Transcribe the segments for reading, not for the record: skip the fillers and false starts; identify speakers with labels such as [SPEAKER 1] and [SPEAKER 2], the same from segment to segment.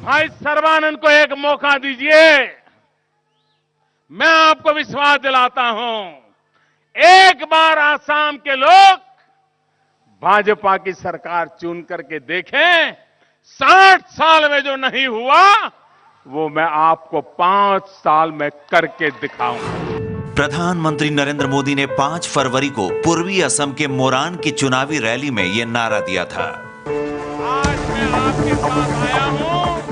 [SPEAKER 1] भाई सर्बानंद को एक मौका दीजिए। मैं आपको विश्वास दिलाता हूं, एक बार आसाम के लोग भाजपा की सरकार चुन करके देखें, 60 साल में जो नहीं हुआ वो मैं आपको 5 साल में करके दिखाऊंगा।
[SPEAKER 2] प्रधानमंत्री नरेंद्र मोदी ने 5 फरवरी को पूर्वी असम के मोरान की चुनावी रैली में यह नारा दिया था।
[SPEAKER 1] आज मैं आपके साथ आया हूं।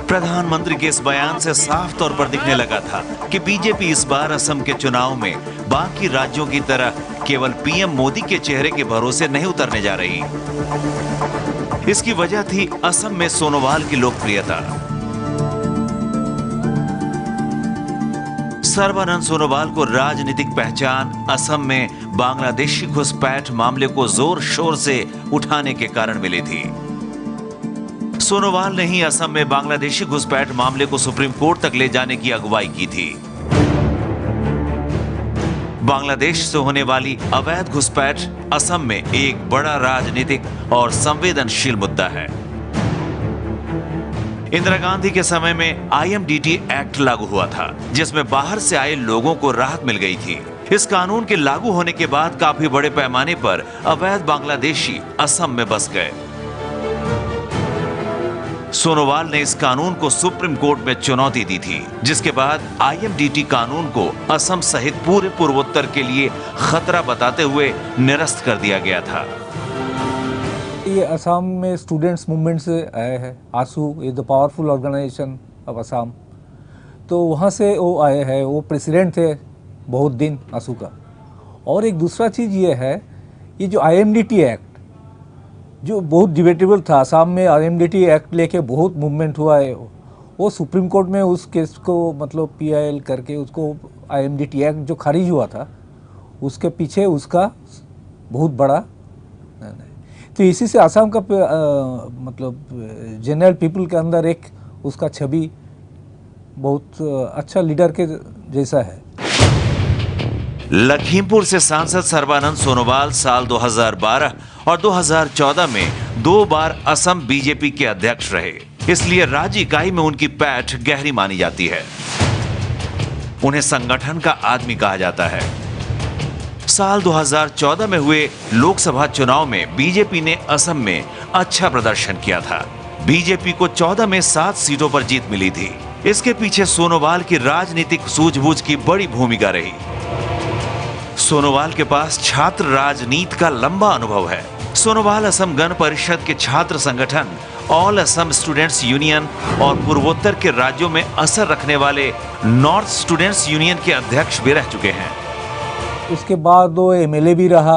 [SPEAKER 2] प्रधानमंत्री के इस बयान से साफ तौर पर दिखने लगा था कि बीजेपी इस बार असम के चुनाव में बाकी राज्यों की तरह केवल पीएम मोदी के चेहरे के भरोसे नहीं उतरने जा रही। इसकी वजह थी असम में सोनोवाल की लोकप्रियता। सर्बानंद सोनोवाल को राजनीतिक पहचान असम में बांग्लादेशी घुसपैठ मामले को जोर शोर से उठाने के कारण मिली थी। सोनोवाल ने ही असम में बांग्लादेशी घुसपैठ मामले को सुप्रीम कोर्ट तक ले जाने की अगुवाई की थी। बांग्लादेश से होने वाली अवैध घुसपैठ असम में एक बड़ा राजनीतिक और संवेदनशील मुद्दा है। इंदिरा गांधी के समय में IMDT एक्ट लागू हुआ था, जिसमें बाहर से आए लोगों को राहत मिल गई थी। इस कानून के लागू होने के बाद काफी बड़े पैमाने पर अवैध बांग्लादेशी असम में बस गए। सोनोवाल ने इस कानून को सुप्रीम कोर्ट में चुनौती दी थी, जिसके बाद IMDT कानून को असम सहित पूरे पूर्वोत्तर के लिए खतरा बताते हुए निरस्त कर दिया गया था।
[SPEAKER 3] ये असम में स्टूडेंट्स मूवमेंट से आए हैं। AASU is the powerful organisation of Assam, तो वहाँ से वो आए हैं। वो प्रेसिडेंट थे बहुत दिन आसू का। और एक दूसरा चीज़ ये है, ये जो IMDT एक्ट जो बहुत डिबेटेबल था, असम में IMDT एक्ट लेके बहुत मूवमेंट हुआ है। वो सुप्रीम कोर्ट में उस केस को मतलब PIL करके उसको IMDT एक्ट जो खारिज हुआ था, उसके पीछे उसका बहुत बड़ा तो इसी से असम का मतलब जनरल पीपल के अंदर एक उसका छवि बहुत अच्छा लीडर के जैसा है।
[SPEAKER 2] लखीमपुर से सांसद सर्बानंद सोनोवाल साल 2012 और 2014 में 2 बार असम बीजेपी के अध्यक्ष रहे, इसलिए राज्य इकाई में उनकी पैठ गहरी मानी जाती है। उन्हें संगठन का आदमी कहा जाता है। साल 2014 में हुए लोकसभा चुनाव में बीजेपी ने असम में अच्छा प्रदर्शन किया था। बीजेपी को 14 में 7 सीटों पर जीत मिली थी। इसके पीछे सोनोवाल की राजनीतिक सूझबूझ की बड़ी भूमिका रही। सोनोवाल के पास छात्र राजनीति का लंबा अनुभव है। सोनोवाल असम गण परिषद के छात्र संगठन ऑल असम स्टूडेंट्स यूनियन और पूर्वोत्तर के राज्यों में असर रखने वाले नॉर्थ स्टूडेंट्स यूनियन के अध्यक्ष भी रह चुके हैं।
[SPEAKER 3] उसके बाद वो MLA भी रहा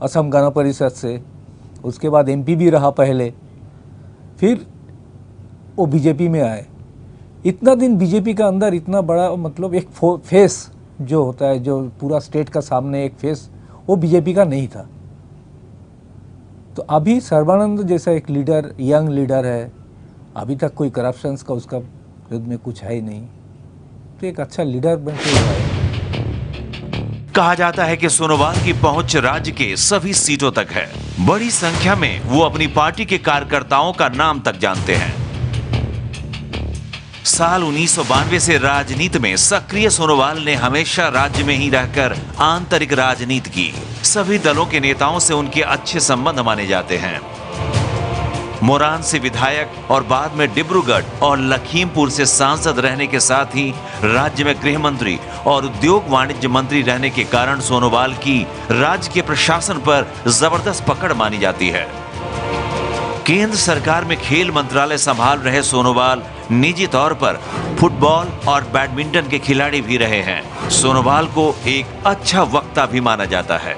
[SPEAKER 3] असम गण परिषद से, उसके बाद MP भी रहा पहले, फिर वो बीजेपी में आए। इतना दिन बीजेपी का अंदर इतना बड़ा मतलब एक फेस जो होता है, जो पूरा स्टेट का सामने एक फेस, वो बीजेपी का नहीं था। तो अभी सर्बानंद जैसा एक लीडर, यंग लीडर है, अभी तक कोई करप्शंस का उसका विरुद्ध में कुछ है ही नहीं, तो एक अच्छा लीडर बन के आए।
[SPEAKER 2] कहा जाता है कि सोनोवाल की पहुंच राज्य के सभी सीटों तक है। बड़ी संख्या में वो अपनी पार्टी के कार्यकर्ताओं का नाम तक जानते हैं। साल 1992 से राजनीति में सक्रिय सोनोवाल ने हमेशा राज्य में ही रहकर आंतरिक राजनीति की। सभी दलों के नेताओं से उनके अच्छे संबंध माने जाते हैं। मोरान से विधायक और बाद में डिब्रूगढ़ और लखीमपुर से सांसद रहने के साथ ही राज्य में गृह मंत्री और उद्योग वाणिज्य मंत्री रहने के कारण सोनोवाल की राज्य के प्रशासन पर जबरदस्त पकड़ मानी जाती है। केंद्र सरकार में खेल मंत्रालय संभाल रहे सोनोवाल निजी तौर पर फुटबॉल और बैडमिंटन के खिलाड़ी भी रहे हैं। सोनोवाल को एक अच्छा वक्ता भी माना जाता है।